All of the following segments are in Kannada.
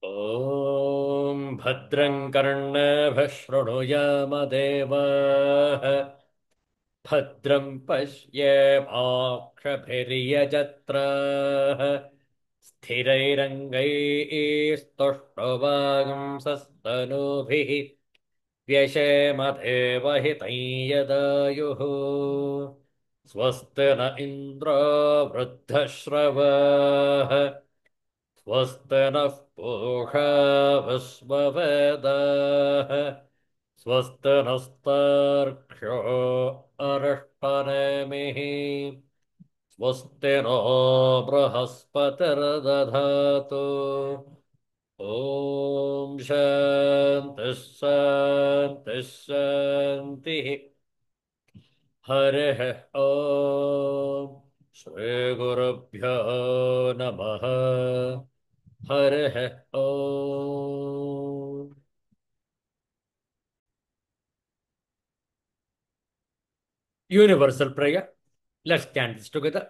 ॐ भद्रं कर्णेभिः शृणुयामदेवाः भद्रं पश्येमाक्षभिर्यजत्राः स्थिरैरङ्गैस्तुष्टुवागुंसस्तनूभिः व्यशेमदेवहितं यदायुः स्वस्ति न इन्द्रो वृद्धश्रवाः स्वस्ति नः पूषा विश्ववेदाः स्वस्ति नस्तार्क्ष्यो अरिष्टनेमिः स्वस्ति नो बृहस्पतिर्दधातु ॐ शान्तिः शान्तिः शान्तिः हरिः ॐ श्रीगुरुभ्यो नमः हरिः ॐ Universal prayer. Let's chant this together.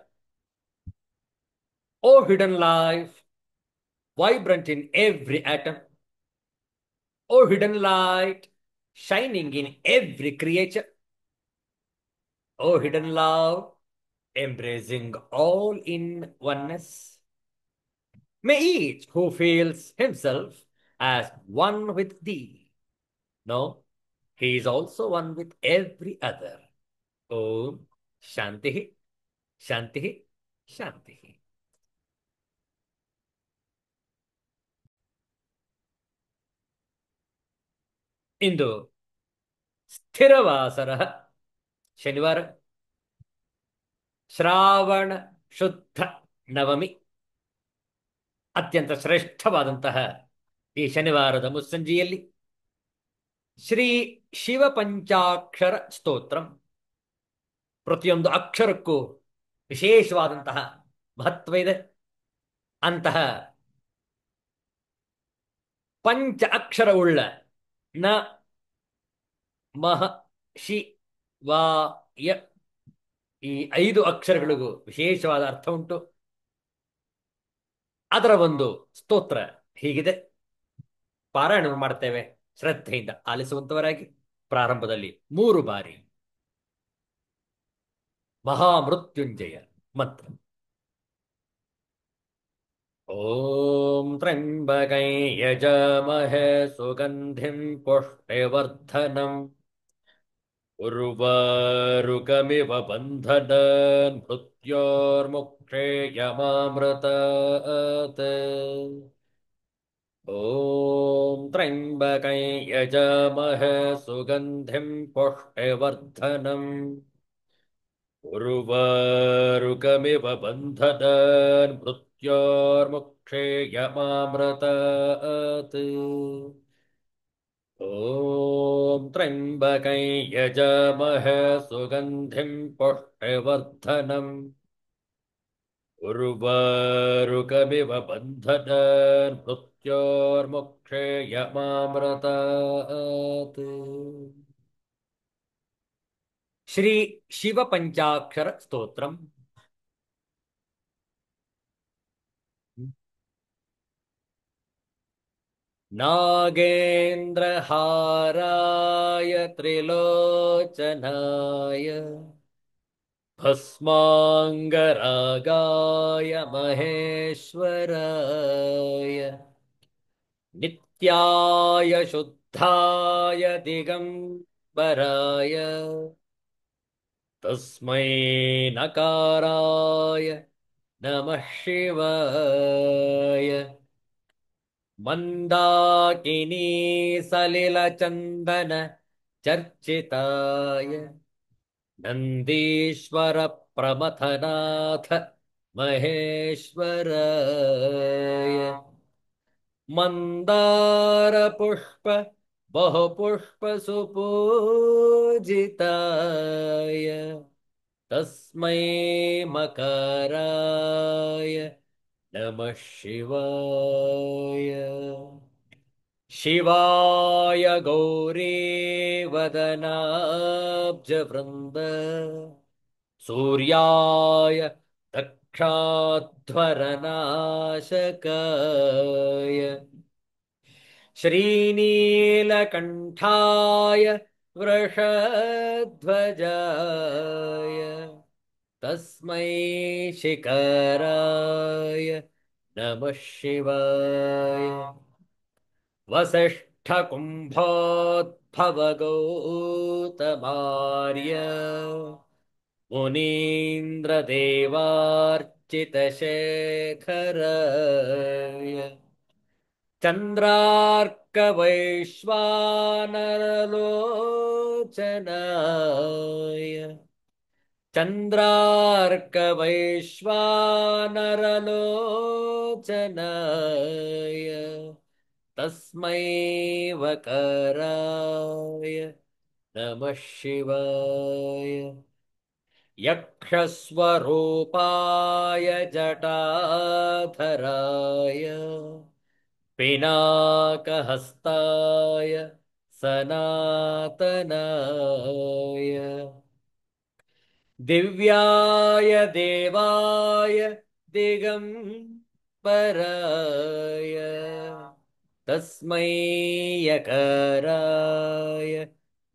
O hidden life, vibrant in every atom. O hidden light, shining in every creature. O hidden love, embracing all in oneness. May each who feels himself as one with thee know he is also one with every other. Om Shanti, Shanti, Shanti. ಇಂದು ಸ್ಥಿರವಾಸರ ಶನಿವಾರ ಶ್ರಾವಣ ಶುದ್ಧ ನವಮಿ ಅತ್ಯಂತ ಶ್ರೇಷ್ಠವಾದಂತಹ ಈ ಶನಿವಾರದ ಮುಸ್ಸಂಜೆಯಲ್ಲಿ ಶ್ರೀ ಶಿವ ಪಂಚಾಕ್ಷರ ಸ್ತೋತ್ರಂ ಪ್ರತಿಯೊಂದು ಅಕ್ಷರಕ್ಕೂ ವಿಶೇಷವಾದಂತಹ ಮಹತ್ವ ಇದೆ. ಅಂತಹ ಪಂಚ ಅಕ್ಷರವುಳ್ಳ ನ ಮಹ ಶಿ ವಾ ಯ ಈ 5 ಅಕ್ಷರಗಳಿಗೂ ವಿಶೇಷವಾದ ಅರ್ಥ ಉಂಟು. ಅದರ ಒಂದು ಸ್ತೋತ್ರ ಹೀಗಿದೆ. ಪಾರಾಯಣ ಮಾಡ್ತೇವೆ, ಶ್ರದ್ಧೆಯಿಂದ ಆಲಿಸುವಂತವರಾಗಿ. ಪ್ರಾರಂಭದಲ್ಲಿ 3 ಬಾರಿ ಮಹಾಮೃತ್ಯುಂಜಯ ಮಂತ್ರ. ಓಂ ತ್ರ್ಯಂಬಕೈ ಯಜಾಮಹೇ ಸುಗಂಧಿಂ ಪುಷ್ಟಿವರ್ಧನಂ ಉರ್ವಾರುಕಮಿವ ಬಂಧನಾನ್ ಮೃತ್ಯೋರ್ಮುಕ್ಷೇಯಮಾಮೃತಾತ್. ಓಂ ತ್ರ್ಯಂಬಕೈ ಯಜಾಮಹೇ ಸುಗಂಧಿಂ ಪುಷ್ಟಿವರ್ಧನಂ ಉರ್ವಾರುಕಮಿವ ಬಂಧನಾನ್ ಮೃತ್ಯೋರ್ಮುಕ್ಷೇಯಮಾಮೃತಾತ್. ಓಂ ತ್ರ್ಯಂಬಕೈ ಯಜಾಮಹೇ ಸುಗಂಧಿಂ ಪುಷ್ಟಿವರ್ಧನಂ ಉರ್ವಾರುಕಮಿವ ಬಂಧನಾನ್ ಮೃತ್ಯೋರ್ಮುಕ್ಷೇಯಮಾಮೃತಾತ್. ಶ್ರೀ ಶಿವ ಪಂಚಾಕ್ಷರ ಸ್ತೋತ್ರಂ. ನಾಗೇಂದ್ರಹಾರಾಯ ತ್ರಿಲೋಚನಾಯ ಭಸ್ಮಾಂಗರಾಗಾಯ ಮಹೇಶ್ವರಾಯ ನಿತ್ಯಾಯ ಶುದ್ಧಾಯ ದಿಗಂಬರಾಯ ತಸ್ಮೈ ನಕಾರಾಯ ನಮಃ ಶಿವಾಯ. ಮಂದಾಕಿನಿ ಸಲಿಲ ಚಂದನ ಚರ್ಚಿತಾಯ ನಂದೀಶ್ವರ ಪ್ರಮಥನಾಥ ಮಹೇಶ್ವರಾಯ. ಮಂದಾರ ಪುಷ್ಪ ಬಹುಪುಷ್ಪ ಸುಪೂಜಿತಾಯ ತಸ್ಮೈ ಮಕರಾಯ ನಮಃ ಶಿವಾಯ. ಶಿವಾಯ ಗೌರೀ ವದನಾಬ್ಜವೃಂದ ಸೂರ್ಯಾಯ ದಕ್ಷಾಧ್ವರನಾಶಕಾಯ श्रीनीलकण्ठाय वृषध्वजाय तस्मै शिखराय नमः शिवाय। वसिष्ठकुम्भोद्भवगौतमार्य मुनीन्द्रदेवार्चितशेखराय चन्द्रार्कवैश्वानरलोचनाय चन्द्रार्कवैश्वानरलोचनाय तस्मै वकराय नमः शिवाय। यक्षस्वरूपाय जटाधराय पिनाकहस्ताय सनातनाय दिव्याय देवाय दिगम्बराय तस्मै यकराय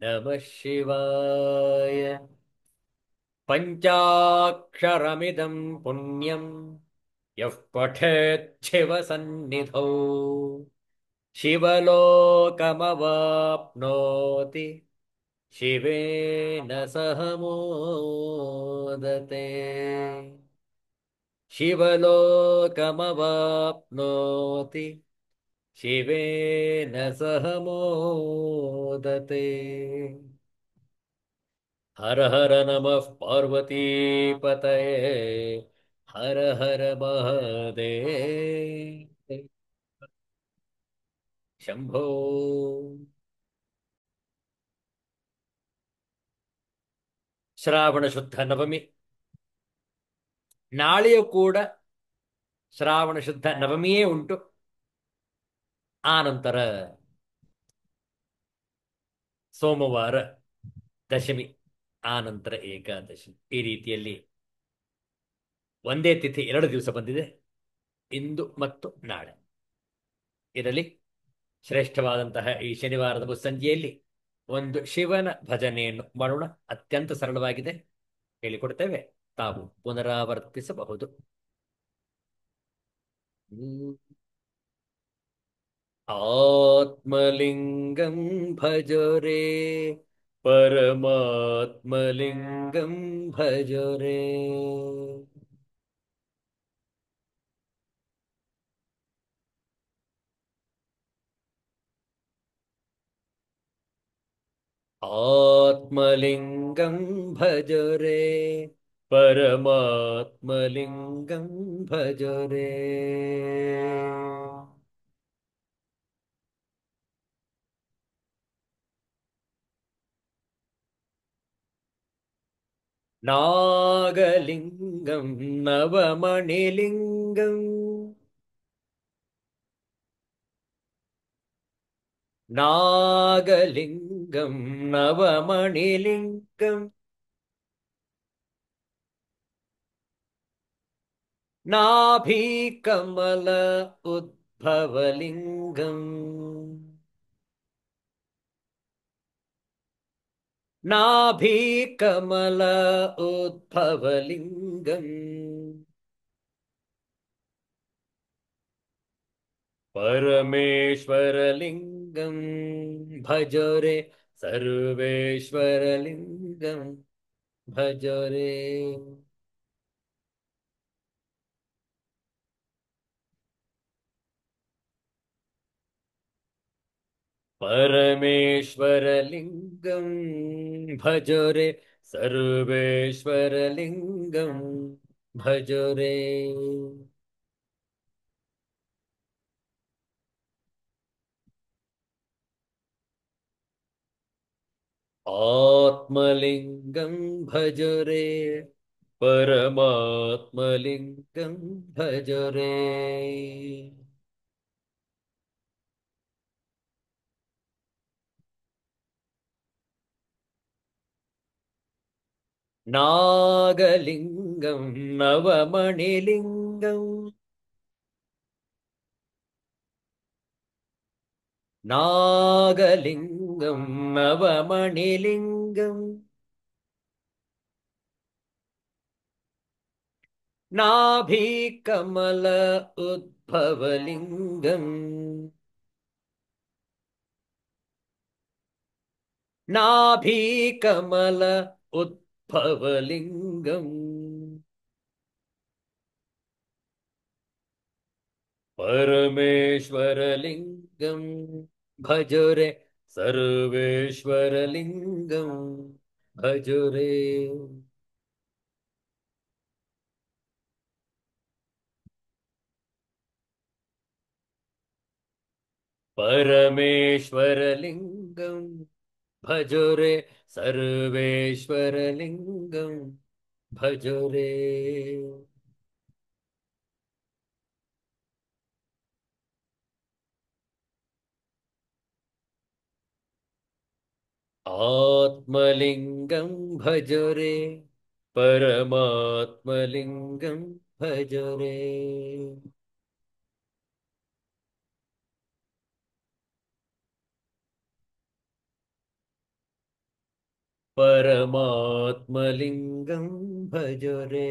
नमः शिवाय। पञ्चाक्षरमिदं पुण्यं यः पठेत् शिवसन्निधौ शिवलोकमवाप्नोति शिवेन सह मोदते। शिवलोकमवाप्नोति शिवेन सह मोदते। हर हर नमः पार्वतीपतये हर हर महादेव शंभो। ಶ್ರಾವಣ ಶುದ್ಧ ನವಮಿ ನಾಳೆಯೂ ಕೂಡ ಶ್ರಾವಣ ಶುದ್ಧ ನವಮಿಯೇ ಉಂಟು. ಆ ನಂತರ ಸೋಮವಾರ ದಶಮಿ, ಆ ನಂತರ ಏಕಾದಶಿ. ಈ ರೀತಿಯಲ್ಲಿ ಒಂದೇ ತಿಥಿ 2 ದಿವಸ ಬಂದಿದೆ, ಇಂದು ಮತ್ತು ನಾಳೆ. ಇದರಲ್ಲಿ ಶ್ರೇಷ್ಠವಾದಂತಹ ಈ ಶನಿವಾರದ ಮುಸ್ಸಂಜೆಯಲ್ಲಿ ಒಂದು ಶಿವನ ಭಜನೆಯನ್ನು ಮಾಡೋಣ. ಅತ್ಯಂತ ಸರಳವಾಗಿದೆ, ಹೇಳಿಕೊಡ್ತೇವೆ, ತಾವು ಪುನರಾವರ್ತಿಸಬಹುದು. ಆತ್ಮಲಿಂಗಂ ಭಜರೆ ಪರಮಾತ್ಮಲಿಂಗಂ ಭಜರೆ. ಆತ್ಮಲಿಂಗಂ ಭಜರೆ ಪರಮಾತ್ಮಲಿಂಗಂ ಭಜರೆ. ನಾಗಲಿಂಗಂ ನವಮಣಿಲಿಂಗಂ ನಾಗಲಿಂಗಂ ನವಮಣಿಲಿಂಗಂ ನಾಭಿಕಮಲ ಉದ್ಭವಲಿಂಗಂ ನಾಭಿಕಮಲ ಉದ್ಭವಲಿಂಗಂ परमेश्वरलिंगं भजरे सर्वेश्वरलिंगं भजरे. परमेश्वरलिंगं भजरे सर्वेश्वरलिंगं भजरे. आत्मलिंगं भजरे परमात्मलिंगं भजरे. नागलिंगं नवमणिलिंगं नागलिङ्गं नवमणिलिङ्गम् नाभिकमल उद्भवलिङ्गम् नाभिकमल उद्भवलिङ्गम् परमेश्वरलिङ्गं भजरे सर्वेश्वरलिङ्गं भजरे परमेश्वरलिङ्गं भजरे सर्वेश्वरलिङ्गं भजरे आत्मलिङ्गं भजरे परमात्मलिङ्गं भजरे परमात्मलिङ्गं भजरे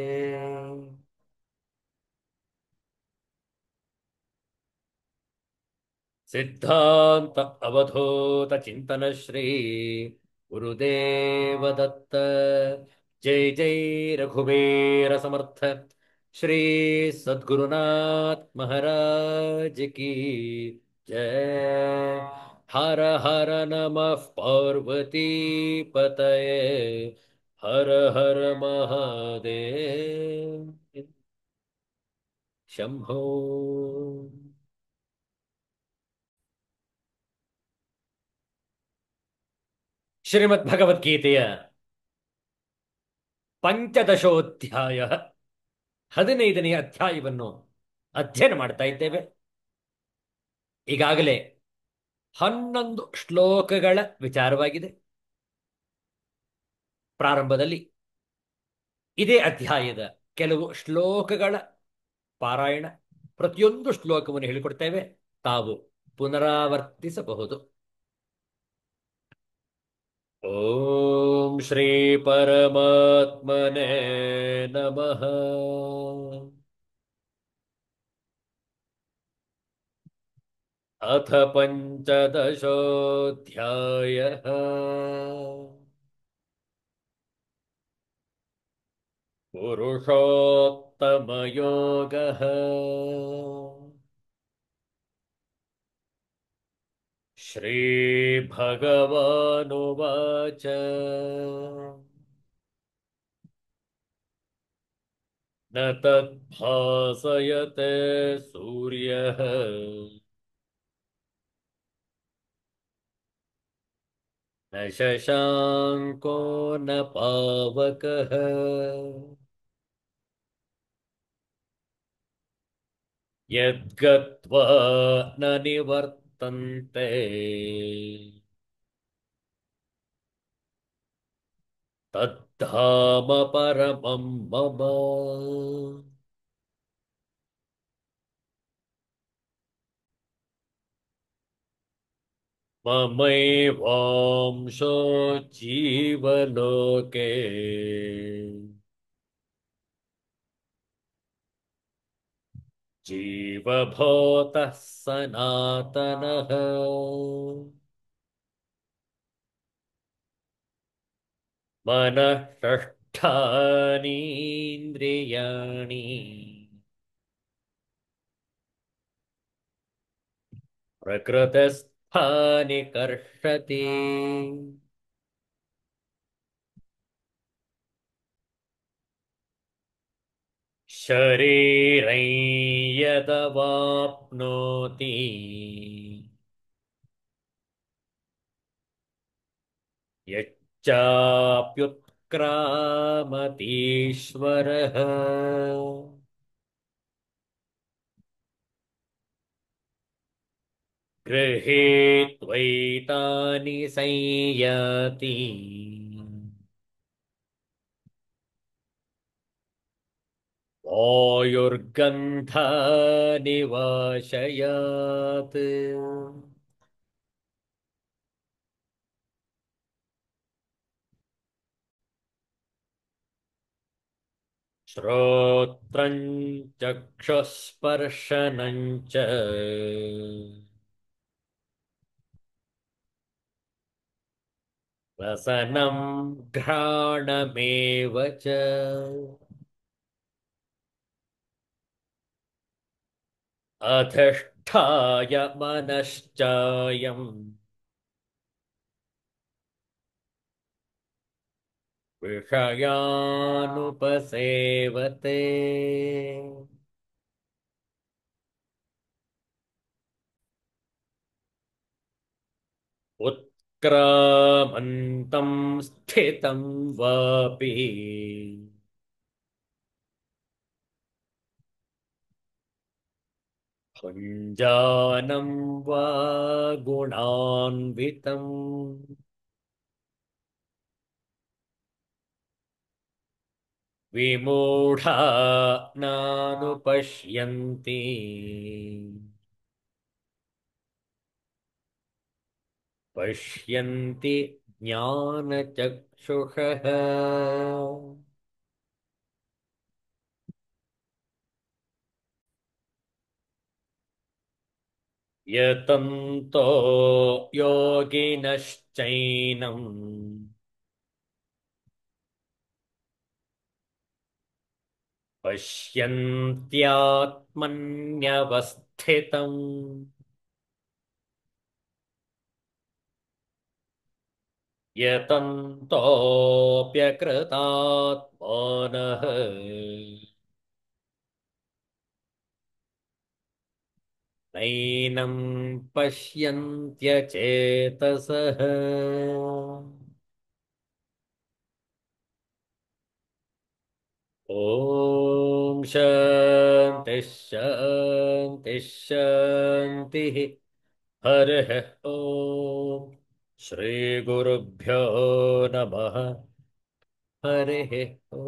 सिद्धांत अवधूत चिंतन श्री गुरुदेव दत्त जय जय रघुवीर समर्थ श्री सद्गुरुनाथ महाराज की जय। हर हर नमः पार्वती पतये हर हर महादेव शंभो। ಶ್ರೀಮದ್ಭಗವದ್ಗೀತೆಯ ಪಂಚದಶೋಧ್ಯಾಯ 15ನೆಯ ಅಧ್ಯಾಯವನ್ನು ಅಧ್ಯಯನ ಮಾಡ್ತಾ ಇದ್ದೇವೆ. ಈಗಾಗಲೇ 11 ಶ್ಲೋಕಗಳ ವಿಚಾರವಾಗಿದೆ. ಪ್ರಾರಂಭದಲ್ಲಿ ಇದೇ ಅಧ್ಯಾಯದ ಕೆಲವು ಶ್ಲೋಕಗಳ ಪಾರಾಯಣ, ಪ್ರತಿಯೊಂದು ಶ್ಲೋಕವನ್ನು ಹೇಳಿಕೊಡ್ತೇವೆ, ತಾವು ಪುನರಾವರ್ತಿಸಬಹುದು. ಓಂ ಶ್ರೀ ಪರಮಾತ್ಮನೇ ನಮಃ. ಅಥ ಪಂಚದಶೋಧ್ಯಾಯಃ ಪುರುಷೋತ್ತಮಯೋಗಃ. श्रीभगवानुवाच न तद्भासयते सूर्यः न शशाङ्को न पावकः यद्गत्वा न निवर्तन्ते तद्धाम परमं मम. ममैवांशो जीवलोके जीवभूतः सनातनः मनः षष्ठानीन्द्रियाणि प्रकृतिस्थानि कर्षति शरीरं यदवाप्नोति यच्चाप्युत्क्रामतीश्वरः गृहीत्वैतानि संयाति वायुर्गन्धानि वाशयात्. श्रोत्रं चक्षुस्पर्शनं च रसनं घ्राणमेव च अधिष्ठाय मनश्चायं विषयानुपसेवते उत्क्रामन्तं स्थितं वापि भुञ्जानं वा गुणान्वितम् विमूढा नानुपश्यन्ति पश्यन्ति ज्ञानचक्षुषः यतन्तो योगिनश्चैनम् पश्यन्त्यात्मन्यवस्थितम् यतन्तोऽप्यकृतात्मानः नैनं पश्यन्त्यचेतसः ॐ शान्तिः शान्तिः शान्तिः हरिः ॐ श्रीगुरुभ्यो नमः हरिः ॐ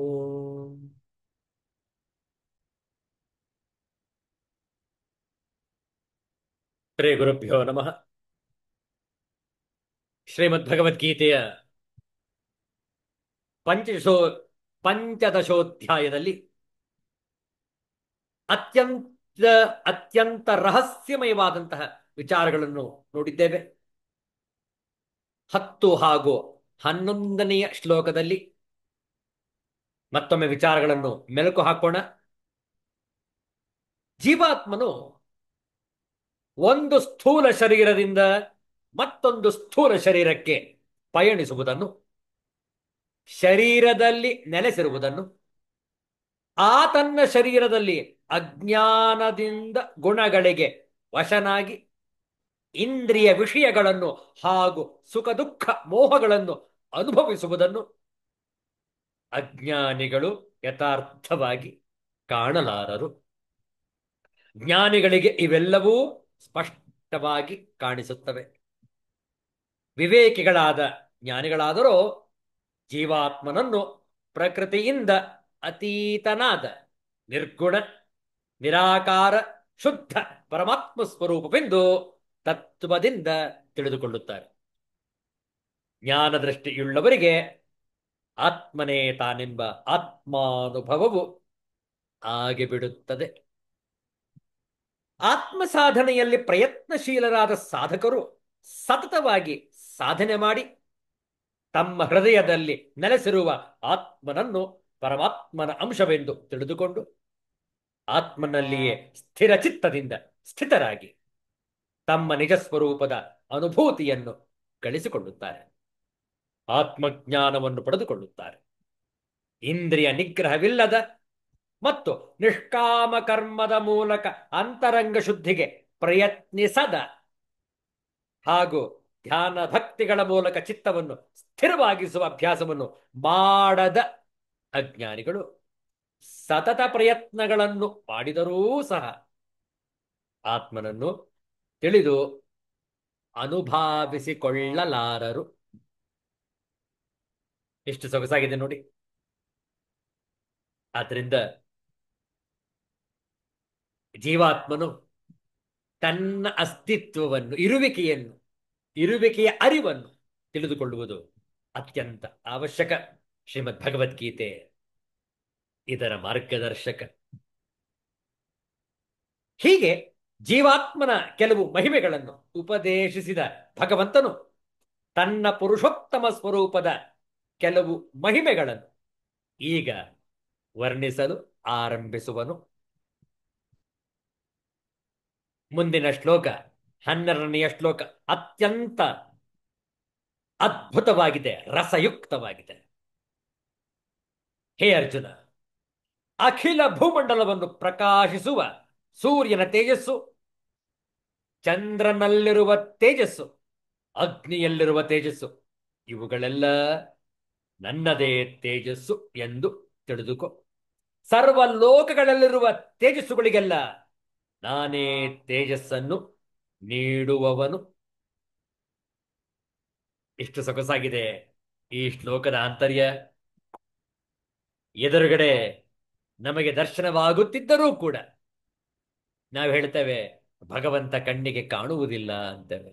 ಶ್ರೀಗುರುಭ್ಯೋ ನಮಃ ಶ್ರೀಮದ್ಭಗವದ್ಗೀತೆಯ ಪಂಚದಶೋ ಪಂಚದಶೋಧ್ಯಾಯದಲ್ಲಿ ಅತ್ಯಂತ ಅತ್ಯಂತ ರಹಸ್ಯಮಯವಾದಂತಹ ವಿಚಾರಗಳನ್ನು ನೋಡಿದ್ದೇವೆ. 10 ಹಾಗೂ 11ನೆಯ ಶ್ಲೋಕದಲ್ಲಿ ಮತ್ತೊಮ್ಮೆ ವಿಚಾರಗಳನ್ನು ಮೆಲುಕು ಹಾಕೋಣ. ಜೀವಾತ್ಮನು ಒಂದು ಸ್ಥೂಲ ಶರೀರದಿಂದ ಮತ್ತೊಂದು ಸ್ಥೂಲ ಶರೀರಕ್ಕೆ ಪಯಣಿಸುವುದನ್ನು, ಶರೀರದಲ್ಲಿ ನೆಲೆಸಿರುವುದನ್ನು, ಆ ತನ್ನ ಶರೀರದಲ್ಲಿ ಅಜ್ಞಾನದಿಂದ ಗುಣಗಳಿಗೆ ವಶನಾಗಿ ಇಂದ್ರಿಯ ವಿಷಯಗಳನ್ನು ಹಾಗೂ ಸುಖ ದುಃಖ ಮೋಹಗಳನ್ನು ಅನುಭವಿಸುವುದನ್ನು ಅಜ್ಞಾನಿಗಳು ಯಥಾರ್ಥವಾಗಿ ಕಾಣಲಾರರು. ಜ್ಞಾನಿಗಳಿಗೆ ಇವೆಲ್ಲವೂ ಸ್ಪಷ್ಟವಾಗಿ ಕಾಣಿಸುತ್ತವೆ. ವಿವೇಕಿಗಳಾದ ಜ್ಞಾನಿಗಳಾದರೂ ಜೀವಾತ್ಮನನ್ನು ಪ್ರಕೃತಿಯಿಂದ ಅತೀತನಾದ ನಿರ್ಗುಣ ನಿರಾಕಾರ ಶುದ್ಧ ಪರಮಾತ್ಮ ಸ್ವರೂಪವೆಂದು ತತ್ವದಿಂದ ತಿಳಿದುಕೊಳ್ಳುತ್ತಾರೆ. ಜ್ಞಾನದೃಷ್ಟಿಯುಳ್ಳವರಿಗೆ ಆತ್ಮನೇ ತಾನೆಂಬ ಆತ್ಮಾನುಭವವು ಆಗಿಬಿಡುತ್ತದೆ. ಆತ್ಮ ಸಾಧನೆಯಲ್ಲಿ ಪ್ರಯತ್ನಶೀಲರಾದ ಸಾಧಕರು ಸತತವಾಗಿ ಸಾಧನೆ ಮಾಡಿ ತಮ್ಮ ಹೃದಯದಲ್ಲಿ ನೆಲೆಸಿರುವ ಆತ್ಮನನ್ನು ಪರಮಾತ್ಮನ ಅಂಶವೆಂದು ತಿಳಿದುಕೊಂಡು ಆತ್ಮನಲ್ಲಿಯೇ ಸ್ಥಿರ ಚಿತ್ತದಿಂದ ಸ್ಥಿತರಾಗಿ ತಮ್ಮ ನಿಜ ಸ್ವರೂಪದ ಅನುಭೂತಿಯನ್ನು ಗಳಿಸಿಕೊಳ್ಳುತ್ತಾರೆ. ಆತ್ಮಜ್ಞಾನವನ್ನು ಪಡೆದುಕೊಳ್ಳುತ್ತಾರೆ. ಇಂದ್ರಿಯ ನಿಗ್ರಹವಿಲ್ಲದ ಮತ್ತು ನಿಷ್ಕಾಮ ಕರ್ಮದ ಮೂಲಕ ಅಂತರಂಗ ಶುದ್ಧಿಗೆ ಪ್ರಯತ್ನಿಸದ ಹಾಗೂ ಧ್ಯಾನ ಭಕ್ತಿಗಳ ಮೂಲಕ ಚಿತ್ತವನ್ನು ಸ್ಥಿರವಾಗಿಸುವ ಅಭ್ಯಾಸವನ್ನು ಮಾಡದ ಅಜ್ಞಾನಿಗಳು ಸತತ ಪ್ರಯತ್ನಗಳನ್ನು ಮಾಡಿದರೂ ಸಹ ಆತ್ಮನನ್ನು ತಿಳಿದು ಅನುಭಾವಿಸಿಕೊಳ್ಳಲಾರರು. ಎಷ್ಟು ಸೊಗಸಾಗಿದೆ ನೋಡಿ. ಆದ್ರಿಂದ ಜೀವಾತ್ಮನು ತನ್ನ ಅಸ್ತಿತ್ವವನ್ನು, ಇರುವಿಕೆಯ ಅರಿವನ್ನು ತಿಳಿದುಕೊಳ್ಳುವುದು ಅತ್ಯಂತ ಅವಶ್ಯಕ. ಶ್ರೀಮದ್ ಭಗವದ್ಗೀತೆ ಇದರ ಮಾರ್ಗದರ್ಶಕ. ಹೀಗೆ ಜೀವಾತ್ಮನ ಕೆಲವು ಮಹಿಮೆಗಳನ್ನು ಉಪದೇಶಿಸಿದ ಭಗವಂತನು ತನ್ನ ಪುರುಷೋತ್ತಮ ಸ್ವರೂಪದ ಕೆಲವು ಮಹಿಮೆಗಳನ್ನು ಈಗ ವರ್ಣಿಸಲು ಆರಂಭಿಸುವನು. ಮುಂದಿನ ಶ್ಲೋಕ 12ನೆಯ ಶ್ಲೋಕ ಅತ್ಯಂತ ಅದ್ಭುತವಾಗಿದೆ, ರಸಯುಕ್ತವಾಗಿದೆ. ಹೇ ಅರ್ಜುನ, ಅಖಿಲ ಭೂಮಂಡಲವನ್ನು ಪ್ರಕಾಶಿಸುವ ಸೂರ್ಯನ ತೇಜಸ್ಸು, ಚಂದ್ರನಲ್ಲಿರುವ ತೇಜಸ್ಸು, ಅಗ್ನಿಯಲ್ಲಿರುವ ತೇಜಸ್ಸು, ಇವುಗಳೆಲ್ಲ ನನ್ನದೇ ತೇಜಸ್ಸು ಎಂದು ತಿಳಿದುಕೋ. ಸರ್ವ ಲೋಕಗಳಲ್ಲಿರುವ ತೇಜಸ್ಸುಗಳಿಗೆಲ್ಲ ನಾನೇ ತೇಜಸ್ಸನ್ನು ನೀಡುವವನು. ಇಷ್ಟು ಸೊಗಸಾಗಿದೆ ಈ ಶ್ಲೋಕದ ಆಂತರ್ಯ. ಎದುರುಗಡೆ ನಮಗೆ ದರ್ಶನವಾಗುತ್ತಿದ್ದರೂ ಕೂಡ ನಾವು ಹೇಳ್ತೇವೆ ಭಗವಂತ ಕಣ್ಣಿಗೆ ಕಾಣುವುದಿಲ್ಲ ಅಂತೇವೆ.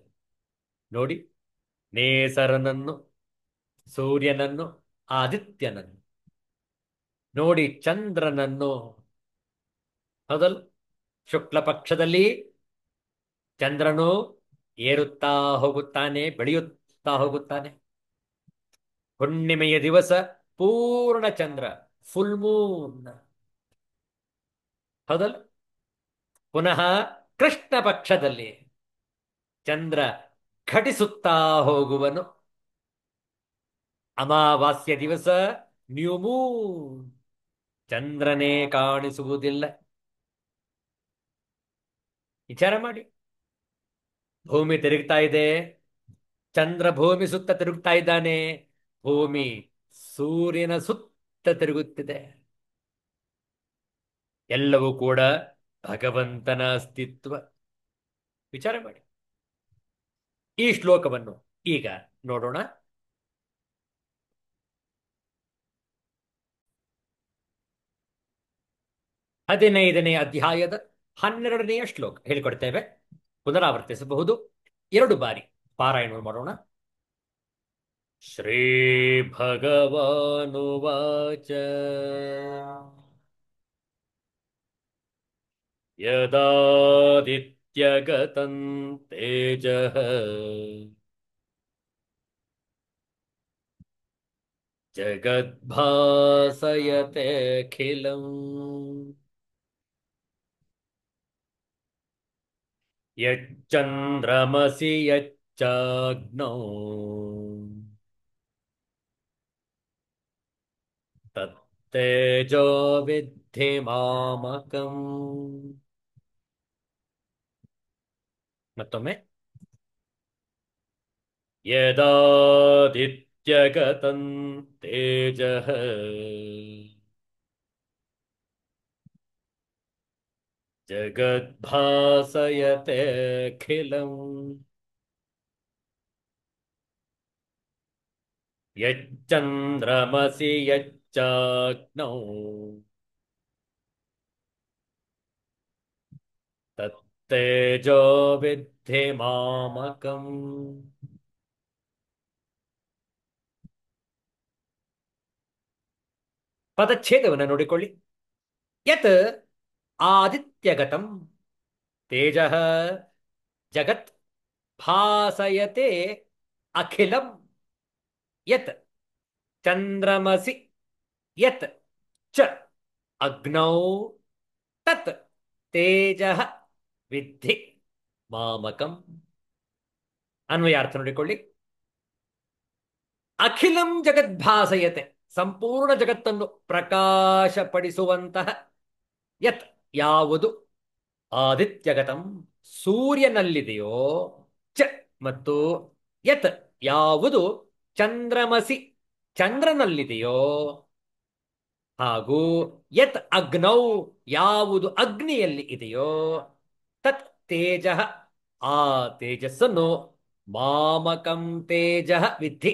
ನೋಡಿ, ನೇಸರನನ್ನು, ಸೂರ್ಯನನ್ನು, ಆದಿತ್ಯನನ್ನು ನೋಡಿ, ಚಂದ್ರನನ್ನು. ಹೌದಲ್? ಶುಕ್ಲ ಪಕ್ಷದಲ್ಲಿ ಚಂದ್ರನು ಏರುತ್ತಾ ಹೋಗುತ್ತಾನೆ, ಬೆಳೆಯುತ್ತಾ ಹೋಗುತ್ತಾನೆ. ಹುಣ್ಣಿಮೆಯ ದಿವಸ ಪೂರ್ಣ ಚಂದ್ರ, ಫುಲ್ ಮೂನ್. ಹೌದಲ್? ಪುನಃ ಕೃಷ್ಣ ಪಕ್ಷದಲ್ಲಿ ಚಂದ್ರ ಘಟಿಸುತ್ತಾ ಹೋಗುವನು. ಅಮಾವಾಸ್ಯ ದಿವಸ ನ್ಯೂ ಮೂನ್, ಚಂದ್ರನೇ ಕಾಣಿಸುವುದಿಲ್ಲ. ವಿಚಾರ ಮಾಡಿ, ಭೂಮಿ ತಿರುಗ್ತಾ ಇದೆ, ಚಂದ್ರ ಭೂಮಿ ಸುತ್ತ ತಿರುಗ್ತಾ ಇದ್ದಾನೆ, ಭೂಮಿ ಸೂರ್ಯನ ಸುತ್ತ ತಿರುಗುತ್ತಿದೆ. ಎಲ್ಲವೂ ಕೂಡ ಭಗವಂತನ ಅಸ್ತಿತ್ವ. ವಿಚಾರ ಮಾಡಿ. ಈ ಶ್ಲೋಕವನ್ನು ಈಗ ನೋಡೋಣ. 15ನೇ ಅಧ್ಯಾಯದ 12ನೆಯ ಶ್ಲೋಕ ಹೇಳಿಕೊಡ್ತೇವೆ. ಪುನರಾವರ್ತಿಸಬಹುದು, 2 ಬಾರಿ ಪಾರಾಯಣ ಮಾಡೋಣ. ಶ್ರೀ ಭಗವಾನುವಾಚ ಯದಾದಿತ್ಯಗತಂ ತೇಜಃ ಜಗದ್ಭಾಸಯತೆಖಿಲಂ ಯಚ್ಚಂದ್ರಮಸಿ ಯಚ್ಚಾಗ್ನೌ ತತ್ತೇಜೋ ವಿದ್ಧಿ ಮಾಮಕಂ. ಮತ್ತೊಮ್ಮೆ, ಯದಾದಿತ್ಯಗತಂ ತೇಜಃ ಜಗದ್ಭಾಸಯತೆಖಿಲಂ ಯಚ್ಚಂದ್ರಮಸಿ ಯಚ್ಚಾಗ್ನೌ ತತ್ತೇಜೋ ವಿದ್ಧಿ ಮಾಮಕಂ. ಪದಚ್ಛೇದವನ್ನು ನೋಡಿಕೊಳ್ಳಿ. ಯತ್ ಆದಿತ್ಯಗತಂ ತೇಜಃ ಜಗತ್ ಭಾಸಯತೆ ಅಖಿಲಂ ಯತ್ ಚಂದ್ರಮಸಿ ಯತ್ ಚ ಅಗ್ನೌ ತತ್ ತೇಜಃ ವಿದ್ಧಿ ಮಾಮಕಂ. ಅನ್ವಯಾರ್ಥ ನೋಡಿಕೊಳ್ಳಿ. ಅಖಿಲಂ ಜಗದ್ಭಾಸಯತೆ, ಸಂಪೂರ್ಣ ಜಗತ್ತನ್ನು ಪ್ರಕಾಶಪಡಿಸುವಂತಹ, ಯತ್ ಯಾವುದು, ಆದಿತ್ಯಗತಂ ಸೂರ್ಯನಲ್ಲಿದೆಯೋ, ಚ ಮತ್ತು ಯತ್ ಯಾವುದು ಚಂದ್ರಮಸಿ ಚಂದ್ರನಲ್ಲಿದೆಯೋ, ಹಾಗೂ ಯತ್ ಅಗ್ನೌ ಯಾವುದು ಅಗ್ನಿಯಲ್ಲಿ ಇದೆಯೋ, ತತ್ ತೇಜ ಆ ತೇಜಸ್ಸನ್ನು ಮಾಮಕಂ ತೇಜ ವಿದ್ಧಿ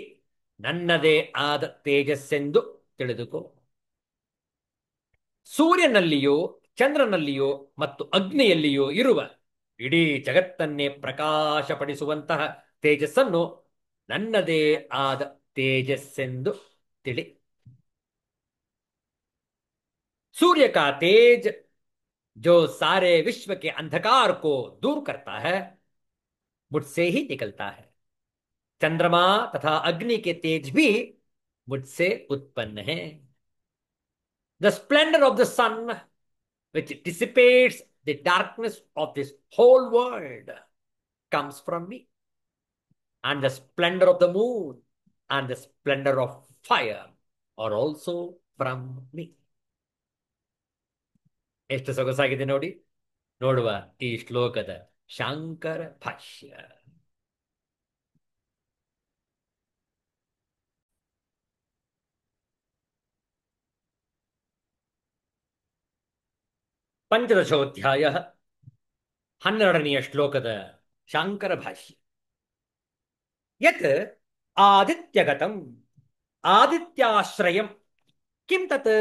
ನನ್ನದೇ ಆದ ತೇಜಸ್ಸೆಂದು ತಿಳಿದುಕೋ. ಸೂರ್ಯನಲ್ಲಿಯೋ ಚಂದ್ರನಲ್ಲಿಯೋ ಮತ್ತು ಅಗ್ನಿಯಲ್ಲಿಯೋ ಇರುವ ಇಡೀ ಜಗತ್ತನ್ನೇ ಪ್ರಕಾಶಪಡಿಸುವಂತಹ ತೇಜಸ್ಸನ್ನು ನನ್ನದೇ ಆದ ತೇಜಸ್ಸೆಂದು ತಿಳಿ. सूर्य का तेज जो सारे विश्व के अंधकार को दूर करता है, मुझसे ही निकलता है। चंद्रमा तथा अग्नि के तेज भी मुझसे उत्पन्न है। The splendour of the sun which dissipates the darkness of this whole world comes from me, and the splendor of the moon and the splendor of fire are also from me. ಎಷ್ಟು ಸೊಗಸಾಗಿದೆ ನೋಡಿ. ನೋಡುವ ಈ ಶ್ಲೋಕದ ಶಾಂಕರ ಭಾಷ್ಯ. ಪಂಚದಶೋಧ್ಯಾಯ 12ನೇ ಶ್ಲೋಕದ ಶಾಂಕರ ಭಾಷ್ಯ. ಯತ್ ಆದಿತ್ಯಗತಂ ಆದಿತ್ಯಾಶ್ರಯಂ ಕಿಂ ತತ್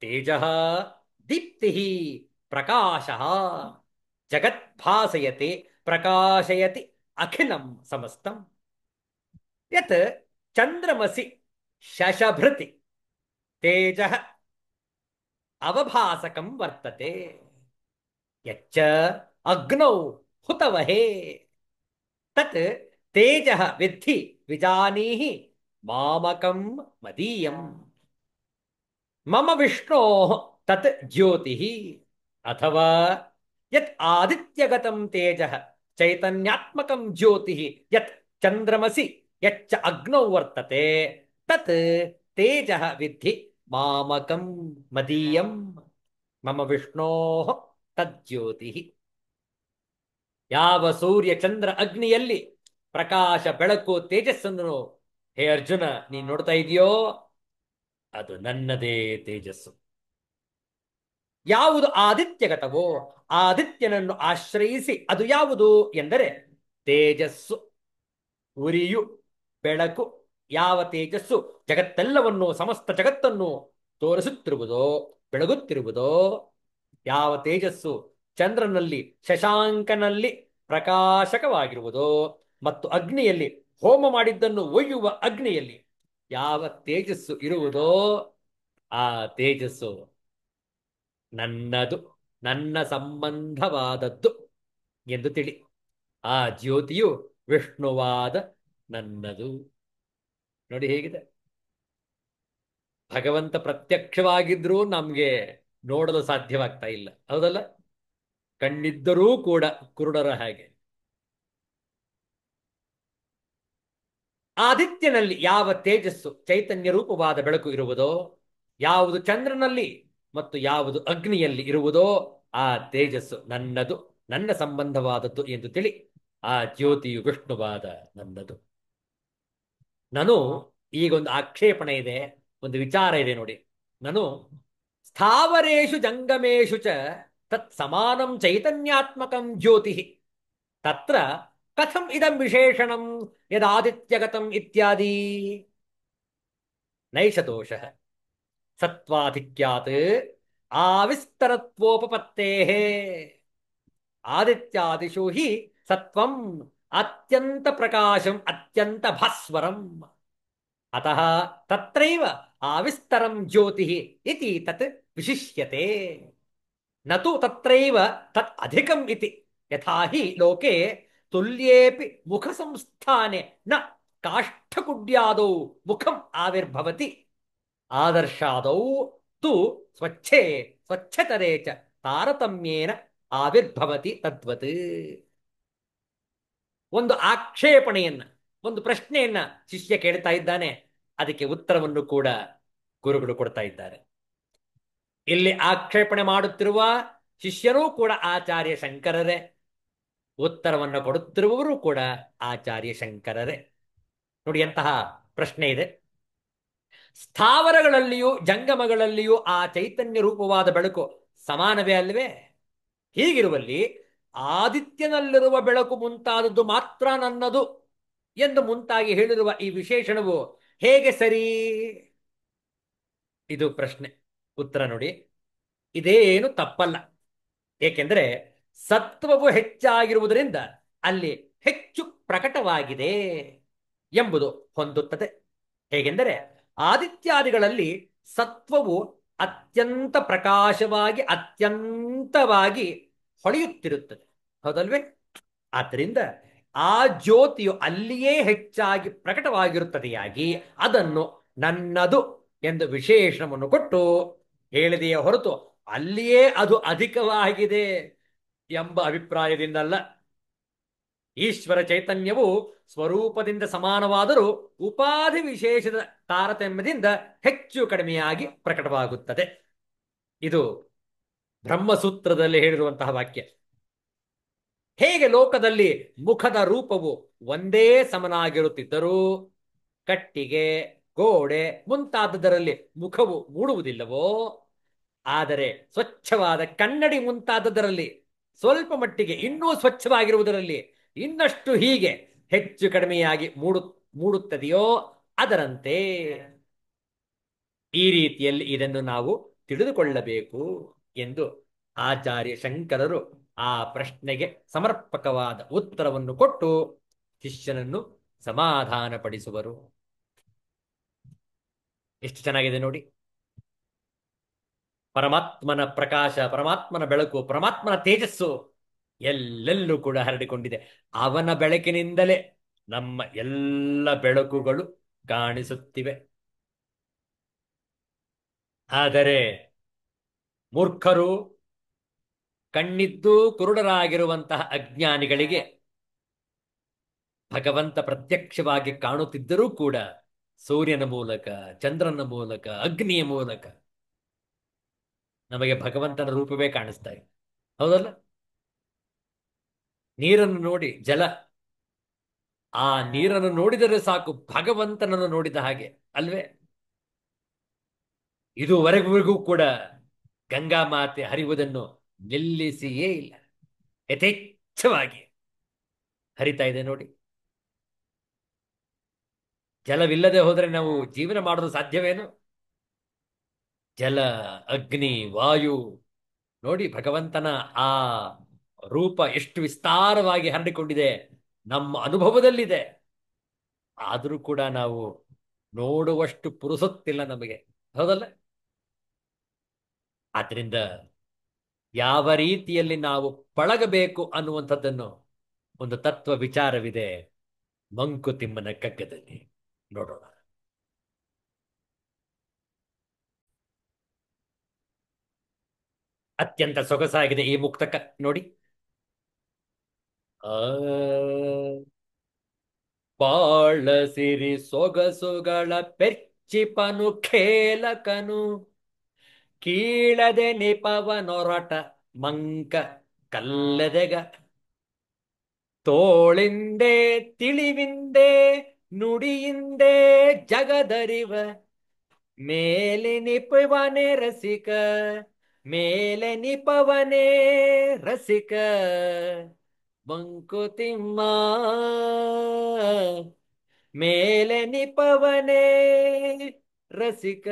ತೇಜಃ ದೀಪ್ತಿಃ ಪ್ರಕಾಶಃ ಜಗದ್ಭಾಸಯತೆ ಪ್ರಕಾಶಯತಿ ಅಖಿಲಂ ಸಮಸ್ತಂ. ಯತ್ ಚಂದ್ರಮಸಿ ಶಶಭೃತಿ ತೇಜಃ ಅವಭಾಸಕಂ ವರ್ತತೆ. ಯಚ್ಚ ಅಗ್ನೌ ಹುತವಹೇ ತತ್ ತೇಜಃ ವಿದ್ಧಿ ವಿಜಾನೀಹಿ ಮಾಮಕಂ ಮದೀಯಂ. ಮಮ ವಿಷ್ಣೋ ತತ್ ಜ್ಯೋತಿಃ ಅಥವಾ ಯತ್ ಆದಿತ್ಯಗತಂ ತೇಜಃ ಚೈತನ್ಯಾತ್ಮಕಂ ಜ್ಯೋತಿಃ ಯತ್ ಚಂದ್ರಮಸಿ ಯಚ್ಚ ಅಗ್ನೌ ವರ್ತತೆ ತತ್ ತೇಜಃ ವಿದ್ಧಿ ಮಾಮಕಂ ಮದೀಯಂ. ಮಮ ವಿಷ್ಣೋ ತಜ್ಜ್ಯೋತಿಃ. ಯಾವ ಸೂರ್ಯ ಚಂದ್ರ ಅಗ್ನಿಯಲ್ಲಿ ಪ್ರಕಾಶ ಬೆಳಕು ತೇಜಸ್ಸನ್ನು ಹೇ ಅರ್ಜುನ ನೀನು ನೋಡ್ತಾ ಇದೆಯೋ ಅದು ನನ್ನದೇ ತೇಜಸ್ಸು. ಯಾವುದು ಆದಿತ್ಯಗತವೋ ಆದಿತ್ಯನನ್ನು ಆಶ್ರಯಿಸಿ ಅದು ಯಾವುದು ಎಂದರೆ ತೇಜಸ್ಸು, ಉರಿಯು, ಬೆಳಕು. ಯಾವ ತೇಜಸ್ಸು ಜಗತ್ತೆಲ್ಲವನ್ನು ಸಮಸ್ತ ಜಗತ್ತನ್ನು ತೋರಿಸುತ್ತಿರುವುದೋ ಬೆಳಗುತ್ತಿರುವುದೋ, ಯಾವ ತೇಜಸ್ಸು ಚಂದ್ರನಲ್ಲಿ ಶಶಾಂಕನಲ್ಲಿ ಪ್ರಕಾಶಕವಾಗಿರುವುದೋ ಮತ್ತು ಅಗ್ನಿಯಲ್ಲಿ ಹೋಮ ಮಾಡಿದ್ದನ್ನು ಒಯ್ಯುವ ಅಗ್ನಿಯಲ್ಲಿ ಯಾವ ತೇಜಸ್ಸು ಇರುವುದೋ ಆ ತೇಜಸ್ಸು ನನ್ನದು, ನನ್ನ ಸಂಬಂಧವಾದದ್ದು ಎಂದು ತಿಳಿ. ಆ ಜ್ಯೋತಿಯು ವಿಷ್ಣುವಾದ ನನ್ನದು. ನೋಡಿ ಹೇಗಿದೆ. ಭಗವಂತ ಪ್ರತ್ಯಕ್ಷವಾಗಿದ್ರೂ ನಮ್ಗೆ ನೋಡಲು ಸಾಧ್ಯವಾಗ್ತಾ ಇಲ್ಲ, ಹೌದಲ್ಲ? ಕಣ್ಣಿದ್ದರೂ ಕೂಡ ಕುರುಡರ ಹಾಗೆ. ಆದಿತ್ಯನಲ್ಲಿ ಯಾವ ತೇಜಸ್ಸು ಚೈತನ್ಯ ರೂಪವಾದ ಬೆಳಕು ಇರುವುದೋ, ಯಾವುದು ಚಂದ್ರನಲ್ಲಿ ಮತ್ತು ಯಾವುದು ಅಗ್ನಿಯಲ್ಲಿ ಇರುವುದೋ ಆ ತೇಜಸ್ಸು ನನ್ನದು, ನನ್ನ ಸಂಬಂಧವಾದದ್ದು ಎಂದು ತಿಳಿ. ಆ ಜ್ಯೋತಿಯು ವಿಷ್ಣುವಾದ ನನ್ನದು. ನಾನು ಈಗೊಂದು ಆಕ್ಷೇಪಣೆ ಇದೆ, ಒಂದು ವಿಚಾರ ಇದೆ ನೋಡಿ. ನಾನು ಸ್ಥಾವರೇಶು ಜಂಗಮೇಶು ಚ ತತ್ ಸಮಾನಂ ಚೈತನ್ಯಾತ್ಮಕಂ ಜ್ಯೋತಿ ತತ್ರ ಕಥಂ ಇದಂ ವಿಶೇಷಣಂ ಯದಾದಿತ್ಯಗತಂ ಇತ್ಯಾದಿ. ನೈಷ ದೋಷಃ ಸತ್ವಾಧಿಕ್ಯಾತ್ ಆವಿಸ್ತರತ್ವೋಪಪತ್ತೇಃ. ಆದಿತ್ಯಾದಿಷು ಹಿ ಸತ್ವಂ ಅತ್ಯಂತ ಪ್ರಕಾಶಂ ಅತ್ಯಂತ ಭಾಸ್ವರಂ. ಅತಃ ತತ್ರೈವ ಆವಿಸ್ತರಂ ಜ್ಯೋತಿಃ ಇತಿ ತತ್ ವಿಶಿಷ್ಯತೆ. ನತು ತತ್ರೈವ ತತ್ ಅಧಿಕಂ ಇತಿ. ಯಥಾ ಹಿ ಲೋಕೆ ತುಲ್ಯೇಪಿ ಮುಖ ಸಂಸ್ಥಾನೆ ನ ಕಾಷ್ಠಕುಡ್ಯಾದೌ ಮುಖಂ ಆವಿರ್ಭವತಿ ಆದರ್ಶಾದೌ ತು ಸ್ವಚ್ಛೇ ಸ್ವಚ್ಛತರೇ ಚ ತಾರತಮ್ಯೇನ ಆವಿರ್ಭವತಿ ತದ್ವತ್. ಒಂದು ಆಕ್ಷೇಪಣೆಯನ್ನ, ಒಂದು ಪ್ರಶ್ನೆಯನ್ನ ಶಿಷ್ಯ ಕೇಳ್ತಾ ಇದ್ದಾನೆ, ಅದಕ್ಕೆ ಉತ್ತರವನ್ನು ಕೂಡ ಗುರುಗಳು ಕೊಡ್ತಾ ಇದ್ದಾರೆ. ಇಲ್ಲಿ ಆಕ್ಷೇಪಣೆ ಮಾಡುತ್ತಿರುವ ಶಿಷ್ಯರೂ ಕೂಡ ಆಚಾರ್ಯ ಶಂಕರರೇ, ಉತ್ತರವನ್ನು ಕೊಡುತ್ತಿರುವವರು ಕೂಡ ಆಚಾರ್ಯ ಶಂಕರರೇ. ನೋಡಿ ಎಂತಹ ಪ್ರಶ್ನೆ ಇದೆ. ಸ್ಥಾವರಗಳಲ್ಲಿಯೂ ಜಂಗಮಗಳಲ್ಲಿಯೂ ಆ ಚೈತನ್ಯ ರೂಪವಾದ ಬೆಳಕು ಸಮಾನವೇ ಅಲ್ವೇ? ಹೀಗಿರುವಲ್ಲಿ ಆದಿತ್ಯನಲ್ಲಿರುವ ಬೆಳಕು ಮುಂತಾದದ್ದು ಮಾತ್ರ ನನ್ನದು ಎಂದು ಮುಂತಾಗಿ ಹೇಳಿರುವ ಈ ವಿಶೇಷಣವು ಹೇಗೆ ಸರಿ? ಇದು ಪ್ರಶ್ನೆ. ಉತ್ತರ ನೋಡಿ, ಇದೇನು ತಪ್ಪಲ್ಲ. ಏಕೆಂದರೆ ಸತ್ವವು ಹೆಚ್ಚಾಗಿರುವುದರಿಂದ ಅಲ್ಲಿ ಹೆಚ್ಚು ಪ್ರಕಟವಾಗಿದೆ ಎಂಬುದು ಹೊಂದುತ್ತದೆ. ಹೇಗೆಂದರೆ ಆದಿತ್ಯಾದಿಗಳಲ್ಲಿ ಸತ್ವವು ಅತ್ಯಂತ ಪ್ರಕಾಶವಾಗಿ ಅತ್ಯಂತವಾಗಿ ಹೊಳೆಯುತ್ತಿರುತ್ತದೆ. ಹೌದಲ್ವೇ? ಆದ್ದರಿಂದ ಆ ಜ್ಯೋತಿಯು ಅಲ್ಲಿಯೇ ಹೆಚ್ಚಾಗಿ ಪ್ರಕಟವಾಗಿರುತ್ತದೆಯಾಗಿ ಅದನ್ನು ನನ್ನದು ಎಂದು ವಿಶೇಷಣವನ್ನು ಕೊಟ್ಟು ಹೇಳಿದೆಯೇ ಹೊರತು ಅಲ್ಲಿಯೇ ಅದು ಅಧಿಕವಾಗಿದೆ ಎಂಬ ಅಭಿಪ್ರಾಯದಿಂದಲ್ಲ. ಈಶ್ವರ ಚೈತನ್ಯವು ಸ್ವರೂಪದಿಂದ ಸಮಾನವಾದರೂ ಉಪಾಧಿ ವಿಶೇಷದ ತಾರತಮ್ಯದಿಂದ ಹೆಚ್ಚು ಕಡಿಮೆಯಾಗಿ ಪ್ರಕಟವಾಗುತ್ತದೆ. ಇದು ಬ್ರಹ್ಮಸೂತ್ರದಲ್ಲಿ ಹೇಳಿರುವಂತಹ ವಾಕ್ಯ. ಹೇಗೆ ಲೋಕದಲ್ಲಿ ಮುಖದ ರೂಪವು ಒಂದೇ ಸಮನಾಗಿರುತ್ತಿದ್ದರೂ ಕಟ್ಟಿಗೆ, ಗೋಡೆ ಮುಂತಾದದರಲ್ಲಿ ಮುಖವು ಮೂಡುವುದಿಲ್ಲವೋ, ಆದರೆ ಸ್ವಚ್ಛವಾದ ಕನ್ನಡಿ ಮುಂತಾದದರಲ್ಲಿ ಸ್ವಲ್ಪ ಮಟ್ಟಿಗೆ ಇನ್ನೂ ಸ್ವಚ್ಛವಾಗಿರುವುದರಲ್ಲಿ ಇನ್ನಷ್ಟು ಹೀಗೆ ಹೆಚ್ಚು ಕಡಿಮೆಯಾಗಿ ಮೂಡುತ್ತದೆಯೋ, ಅದರಂತೆ ಈ ರೀತಿಯಲ್ಲಿ ಇದನ್ನು ನಾವು ತಿಳಿದುಕೊಳ್ಳಬೇಕು ಎಂದು ಆಚಾರ್ಯ ಶಂಕರರು ಆ ಪ್ರಶ್ನೆಗೆ ಸಮರ್ಪಕವಾದ ಉತ್ತರವನ್ನು ಕೊಟ್ಟು ಶಿಷ್ಯನನ್ನು ಸಮಾಧಾನಪಡಿಸುವರು. ಎಷ್ಟು ಚೆನ್ನಾಗಿದೆ ನೋಡಿ. ಪರಮಾತ್ಮನ ಪ್ರಕಾಶ, ಪರಮಾತ್ಮನ ಬೆಳಕು, ಪರಮಾತ್ಮನ ತೇಜಸ್ಸು ಎಲ್ಲೆಲ್ಲೂ ಕೂಡ ಹರಡಿಕೊಂಡಿದೆ. ಅವನ ಬೆಳಕಿನಿಂದಲೇ ನಮ್ಮ ಎಲ್ಲ ಬೆಳಕುಗಳು ಕಾಣಿಸುತ್ತಿವೆ. ಆದರೆ ಮೂರ್ಖರು, ಕಣ್ಣಿದ್ದು ಕುರುಡರಾಗಿರುವಂತಹ ಅಜ್ಞಾನಿಗಳಿಗೆ ಭಗವಂತ ಪ್ರತ್ಯಕ್ಷವಾಗಿ ಕಾಣುತ್ತಿದ್ದರೂ ಕೂಡ ಸೂರ್ಯನ ಮೂಲಕ, ಚಂದ್ರನ ಮೂಲಕ, ಅಗ್ನಿಯ ಮೂಲಕ ನಮಗೆ ಭಗವಂತನ ರೂಪವೇ ಕಾಣಿಸ್ತಾ ಇದೆ. ಹೌದಲ್ಲ? ನೀರನ್ನು ನೋಡಿ, ಜಲ, ಆ ನೀರನ್ನು ನೋಡಿದರೆ ಸಾಕು ಭಗವಂತನನ್ನು ನೋಡಿದ ಹಾಗೆ ಅಲ್ವೇ? ಇದುವರೆಗೂ ಕೂಡ ಗಂಗಾ ಮಾತೆ ಹರಿಯುವುದನ್ನು ನಿಲ್ಲಿಸಿಯೇ ಇಲ್ಲ. ಯಥೇಚ್ಛವಾಗಿ ಹರಿತಾ ಇದೆ ನೋಡಿ. ಜಲವಿಲ್ಲದೆ ಹೋದರೆ ನಾವು ಜೀವನ ಮಾಡಲು ಸಾಧ್ಯವೇನು? ಜಲ, ಅಗ್ನಿ, ವಾಯು ನೋಡಿ ಭಗವಂತನ ಆ ರೂಪ ಎಷ್ಟು ವಿಸ್ತಾರವಾಗಿ ಹರಡಿಕೊಂಡಿದೆ, ನಮ್ಮ ಅನುಭವದಲ್ಲಿದೆ. ಆದರೂ ಕೂಡ ನಾವು ನೋಡುವಷ್ಟು ಪುರುಸೊತ್ತಿಲ್ಲ ನಮಗೆ. ಹೌದಲ್ಲ? ಆದ್ರಿಂದ ಯಾವ ರೀತಿಯಲ್ಲಿ ನಾವು ಪಳಗಬೇಕು ಅನ್ನುವಂಥದ್ದನ್ನು ಒಂದು ತತ್ವ ವಿಚಾರವಿದೆ ಮಂಕುತಿಮ್ಮನ ಕಗ್ಗದಲ್ಲಿ. ನೋಡೋಣ. ಅತ್ಯಂತ ಸೊಗಸಾಗಿದೆ ಈ ಮುಕ್ತಕ ನೋಡಿ. ಆ ಬಾಳಸಿರಿ ಸೊಗಸುಗಳ ಪೆರ್ಚಿಪನು ಖೇಲಕನು, ಕೀಳದೆ ನಿಪವನೊರಟ ಮಂಕ ಕಲ್ಲದೆಗ, ತೋಳಿಂದೆ ತಿಳಿವಿಂದೆ ನುಡಿಯಿಂದೆ ಜಗದರಿವ, ಮೇಲೆ ನಿಪವನೆ ರಸಿಕ, ಮೇಲೆ ನಿಪವನೆ ರಸಿಕ ಮಂಕುತಿಮ್ಮ, ಮೇಲೆ ನಿಪವನೆ ರಸಿಕ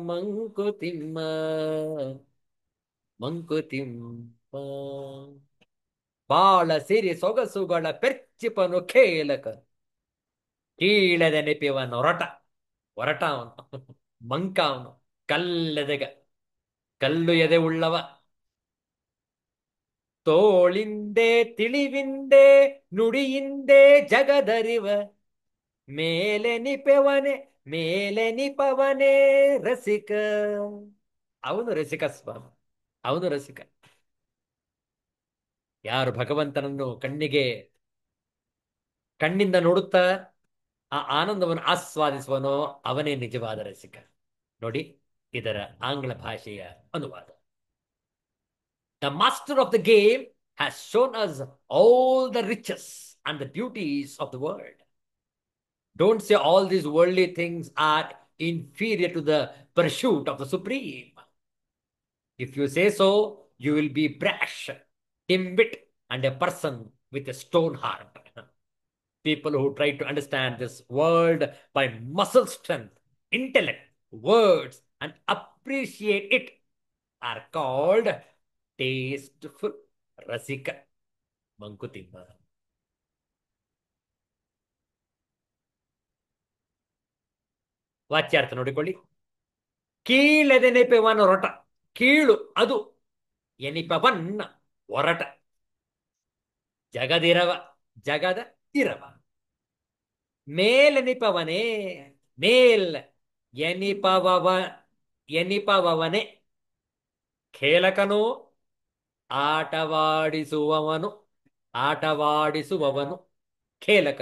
ಮಂಕುತಿಮ್ಮ, ಮಂಕುತಿಮ್ಮ. ಬಾಳ ಸಿರಿ ಸೊಗಸುಗಳ ಪೆರ್ಚಿಪನು ಖೇಲಕ, ಕೀಳದ ನೆಪಿವನು ಒರಟ, ಒರಟ ಅವನು, ಮಂಕ ಅವನು, ಕಲ್ಲದೆಗ, ಕಲ್ಲು ಎದೆ ಉಳ್ಳವ. ತೋಳಿಂದೆ ತಿಳಿವಿಂದೆ ನುಡಿಯಿಂದೆ ಜಗದರಿವ, ಮೇಲೆ ನಿಪವನೆ, ಮೇಲೆ ನಿಪವನೆ ರಸಿಕ. ಅವನು ರಸಿಕ ಸ್ವಾಮಿ, ಅವನು ರಸಿಕ. ಯಾರು ಭಗವಂತನನ್ನು ಕಣ್ಣಿಂದ ನೋಡುತ್ತಾ ಆ ಆನಂದವನ್ನು ಆಸ್ವಾದಿಸುವನೋ ಅವನೇ ನಿಜವಾದ ರಸಿಕ. ನೋಡಿ ಇದರ ಆಂಗ್ಲ ಭಾಷೆಯ ಅನುವಾದ. The master of the game has shown us all the riches and the beauties of the world. Don't say all these worldly things are inferior to the pursuit of the Supreme. If you say so, you will be brash, dim-wit, and a person with a stone heart. People who try to understand this world by muscle strength, intellect, words, and appreciate it are called tasteful. Rasika Mankutimma. ವಾಚ್ಯಾರ್ಥ ನೋಡಿಕೊಳ್ಳಿ. ಕೀಳೆದೆನೆಪವನ ರೊಟ. ಕೀಳು ಅದು ಎನಿಪವನ್ನ ಒರಟ. ಜಗದಿರವ ಜಗದ ಇರವ. ಮೇಲೆನಿಪವನೇ ಮೇಲ್ ಎನಿಪವವ ಎನಿಪವವನೇ. ಖೇಲಕನು ಆಟವಾಡಿಸುವವನು. ಆಟವಾಡಿಸುವವನು ಖೇಲಕ.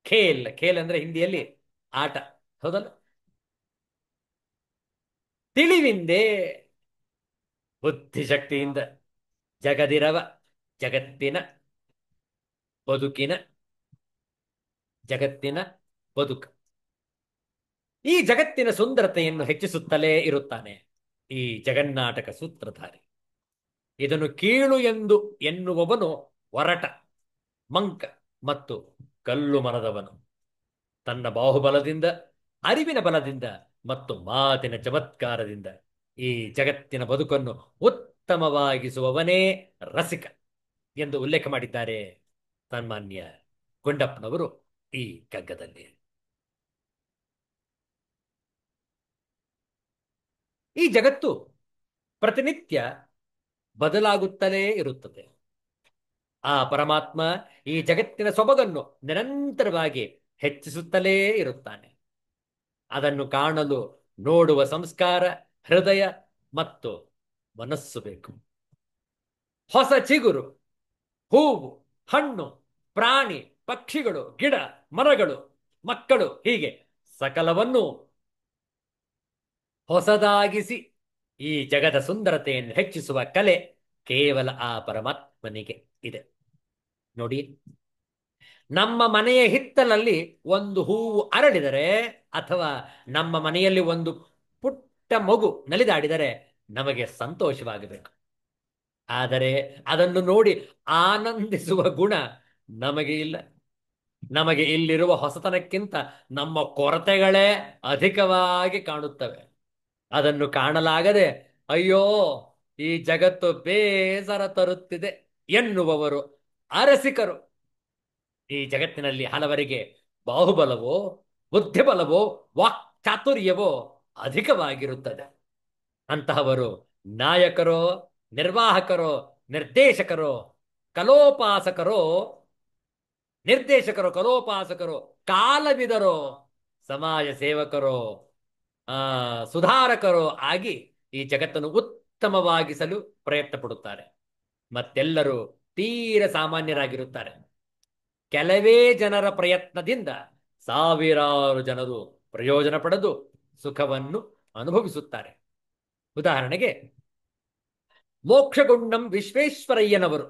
ಖೇಲ್ ಖೇಲ್ ಅಂದ್ರೆ ಹಿಂದಿಯಲ್ಲಿ ಆಟ, ಹೌದಲ್ಲ. ತಿಳಿವಿಂದೆ ಬುದ್ಧಿಶಕ್ತಿಯಿಂದ. ಜಗದಿರವ ಜಗತ್ತಿನ ಬದುಕಿನ ಜಗತ್ತಿನ ಬದುಕು. ಈ ಜಗತ್ತಿನ ಸುಂದರತೆಯನ್ನು ಹೆಚ್ಚಿಸುತ್ತಲೇ ಇರುತ್ತಾನೆ ಈ ಜಗನ್ನಾಟಕ ಸೂತ್ರಧಾರಿ. ಇದನ್ನು ಕೀಳು ಎಂದು ಎನ್ನುವವನು ಒರಟ, ಮಂಕ ಮತ್ತು ಕಲ್ಲು ಮನದವನು. ತನ್ನ ಬಾಹುಬಲದಿಂದ, ಅರಿವಿನ ಬಲದಿಂದ ಮತ್ತು ಮಾತಿನ ಚಮತ್ಕಾರದಿಂದ ಈ ಜಗತ್ತಿನ ಬದುಕನ್ನು ಉತ್ತಮವಾಗಿಸುವವನೇ ರಸಿಕ ಎಂದು ಉಲ್ಲೇಖ ಮಾಡಿದ್ದಾರೆ ಸನ್ಮಾನ್ಯ ಗುಂಡಪ್ಪನವರು ಈ ಕಗ್ಗದಲ್ಲಿ. ಈ ಜಗತ್ತು ಪ್ರತಿನಿತ್ಯ ಬದಲಾಗುತ್ತಲೇ ಇರುತ್ತದೆ. ಆ ಪರಮಾತ್ಮ ಈ ಜಗತ್ತಿನ ಸೊಬಗನ್ನು ನಿರಂತರವಾಗಿ ಹೆಚ್ಚಿಸುತ್ತಲೇ ಇರುತ್ತಾನೆ. ಅದನ್ನು ಕಾಣಲು ನೋಡುವ ಸಂಸ್ಕಾರ, ಹೃದಯ ಮತ್ತು ಮನಸ್ಸು ಬೇಕು. ಹೊಸ ಚಿಗುರು, ಹೂವು, ಹಣ್ಣು, ಪ್ರಾಣಿ, ಪಕ್ಷಿಗಳು, ಗಿಡ, ಮರಗಳು, ಮಕ್ಕಳು, ಹೀಗೆ ಸಕಲವನ್ನು ಹೊಸದಾಗಿಸಿ ಈ ಜಗದ ಸುಂದರತೆಯನ್ನು ಹೆಚ್ಚಿಸುವ ಕಲೆ ಕೇವಲ ಆ ಪರಮಾತ್ಮನಿಗೆ ಇದೆ. ನೋಡಿ, ನಮ್ಮ ಮನೆಯ ಹಿತ್ತಲಲ್ಲಿ ಒಂದು ಹೂವು ಅರಳಿದರೆ ಅಥವಾ ನಮ್ಮ ಮನೆಯಲ್ಲಿ ಒಂದು ಪುಟ್ಟ ಮಗು ನಲಿದಾಡಿದರೆ ನಮಗೆ ಸಂತೋಷವಾಗಬೇಕು. ಆದರೆ ಅದನ್ನು ನೋಡಿ ಆನಂದಿಸುವ ಗುಣ ನಮಗೆ ಇಲ್ಲ. ನಮಗೆ ಇಲ್ಲಿರುವ ಹೊಸತನಕ್ಕಿಂತ ನಮ್ಮ ಕೊರತೆಗಳೇ ಅಧಿಕವಾಗಿ ಕಾಣುತ್ತವೆ. ಅದನ್ನು ಕಾಣಲಾಗದೆ ಅಯ್ಯೋ ಈ ಜಗತ್ತು ಬೇಸರ ತರುತ್ತಿದೆ ಎನ್ನುವವರು ಅರಸಿಕರು. ಈ ಜಗತ್ತಿನಲ್ಲಿ ಹಲವರಿಗೆ ಬಾಹುಬಲವೋ, ಬುದ್ಧಿಬಲವೋ, ವಾಕ್ ಚಾತುರ್ಯವೋ ಅಧಿಕವಾಗಿರುತ್ತದೆ. ಅಂತಹವರು ನಾಯಕರೋ, ನಿರ್ವಾಹಕರೋ, ನಿರ್ದೇಶಕರೋ, ಕಲೋಪಾಸಕರೋ ಕಲೋಪಾಸಕರೋ, ಕಾಲವಿದರೋ, ಸಮಾಜ ಸೇವಕರೋ, ಸುಧಾರಕರೋ ಆಗಿ ಈ ಜಗತ್ತನ್ನು ಉತ್ತಮವಾಗಿಸಲು ಪ್ರಯತ್ನ ಪಡುತ್ತಾರೆ. ಮತ್ತೆಲ್ಲರೂ ತೀರ ಸಾಮಾನ್ಯರಾಗಿರುತ್ತಾರೆ. ಕೆಲವೇ ಜನರ ಪ್ರಯತ್ನದಿಂದ ಸಾವಿರಾರು ಜನರು ಪ್ರಯೋಜನ ಪಡೆದು ಸುಖವನ್ನು ಅನುಭವಿಸುತ್ತಾರೆ. ಉದಾಹರಣೆಗೆ ಮೋಕ್ಷಗುಂಡಂ ವಿಶ್ವೇಶ್ವರಯ್ಯನವರು.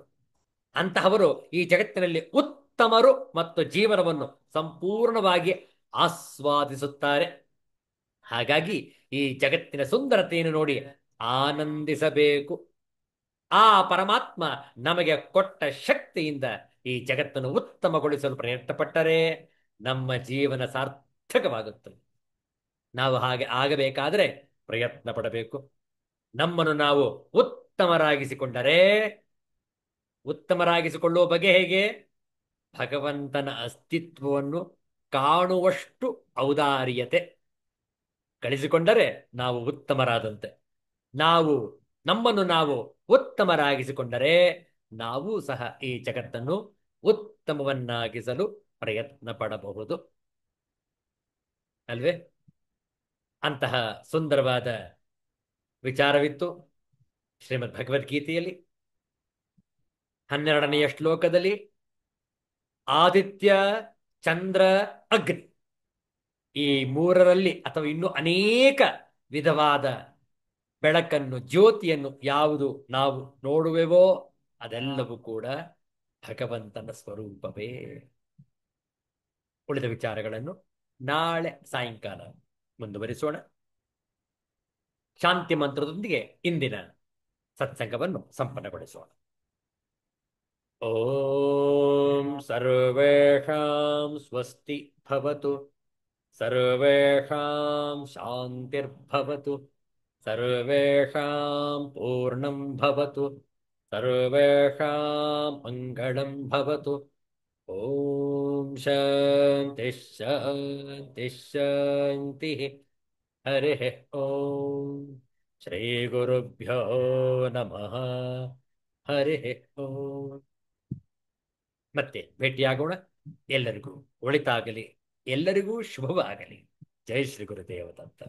ಅಂತಹವರು ಈ ಜಗತ್ತಿನಲ್ಲಿ ಉತ್ತಮರು ಮತ್ತು ಜೀವನವನ್ನು ಸಂಪೂರ್ಣವಾಗಿ ಆಸ್ವಾದಿಸುತ್ತಾರೆ. ಹಾಗಾಗಿ ಈ ಜಗತ್ತಿನ ಸುಂದರತೆಯನ್ನು ನೋಡಿ ಆನಂದಿಸಬೇಕು. ಆ ಪರಮಾತ್ಮ ನಮಗೆ ಕೊಟ್ಟ ಶಕ್ತಿಯಿಂದ ಈ ಜಗತ್ತನ್ನು ಉತ್ತಮಗೊಳಿಸಲು ಪ್ರಯತ್ನಪಟ್ಟರೆ ನಮ್ಮ ಜೀವನ ಸಾರ್ಥಕವಾಗುತ್ತದೆ. ನಾವು ಹಾಗೆ ಆಗಬೇಕಾದರೆ ಪ್ರಯತ್ನ ಪಡಬೇಕು. ನಮ್ಮನ್ನು ನಾವು ಉತ್ತಮರಾಗಿಸಿಕೊಳ್ಳುವ ಬಗೆ ಹೇಗೆ? ಭಗವಂತನ ಅಸ್ತಿತ್ವವನ್ನು ಕಾಣುವಷ್ಟು ಔದಾರ್ಯತೆ ಗಳಿಸಿಕೊಂಡರೆ ನಾವು ಉತ್ತಮರಾದಂತೆ. ನಮ್ಮನ್ನು ನಾವು ಉತ್ತಮರಾಗಿಸಿಕೊಂಡರೆ ನಾವು ಸಹ ಈ ಜಗತ್ತನ್ನು ಉತ್ತಮವನ್ನಾಗಿಸಲು ಪ್ರಯತ್ನ ಪಡಬಹುದು ಅಲ್ವೇ? ಅಂತಹ ಸುಂದರವಾದ ವಿಚಾರವಿತ್ತು ಶ್ರೀಮದ್ ಭಗವದ್ಗೀತೆಯಲ್ಲಿ. 12ನೆಯ ಶ್ಲೋಕದಲ್ಲಿ ಆದಿತ್ಯ, ಚಂದ್ರ, ಅಗ್ನಿ ಈ ಮೂರರಲ್ಲಿ ಅಥವಾ ಇನ್ನೂ ಅನೇಕ ವಿಧವಾದ ಬೆಳಕನ್ನು, ಜ್ಯೋತಿಯನ್ನು ಯಾವುದು ನಾವು ನೋಡುವೆವೋ ಅದೆಲ್ಲವೂ ಕೂಡ ಭಗವಂತನ ಸ್ವರೂಪವೇ. ಉಳಿದ ವಿಚಾರಗಳನ್ನು ನಾಳೆ ಸಾಯಂಕಾಲ ಮುಂದುವರಿಸೋಣ. ಶಾಂತಿ ಮಂತ್ರದೊಂದಿಗೆ ಇಂದಿನ ಸತ್ಸಂಗವನ್ನು ಸಂಪನ್ನಗೊಳಿಸೋಣ. ಓಂ ಸರ್ವೇಷಾಂ ಸ್ವಸ್ತಿ ಭವತು, ಸರ್ವೇಷಾಂ ಶಾಂತಿರ್ಭವತು, ಸರ್ವೇಷಾಂ ಪೂರ್ಣಂ ಭವತು, ಸರ್ವೇಷಾಂ ಮಂಗಳಂ ಭವತು. ಓಂ ಶಾಂತಿ ಶಾಂತಿ ಶಾಂತಿ. ಹರಿ ಓಂ ಶ್ರೀ ಗುರುಭ್ಯೋ ನಮಃ ಹರಿ ಓಂ. ಮತ್ತೆ ಭೇಟಿಯಾಗೋಣ. ಎಲ್ಲರಿಗೂ ಒಳಿತಾಗಲಿ, ಎಲ್ಲರಿಗೂ ಶುಭವಾಗಲಿ. ಜೈ ಶ್ರೀ ಗುರುದೇವ ದತ್ತ.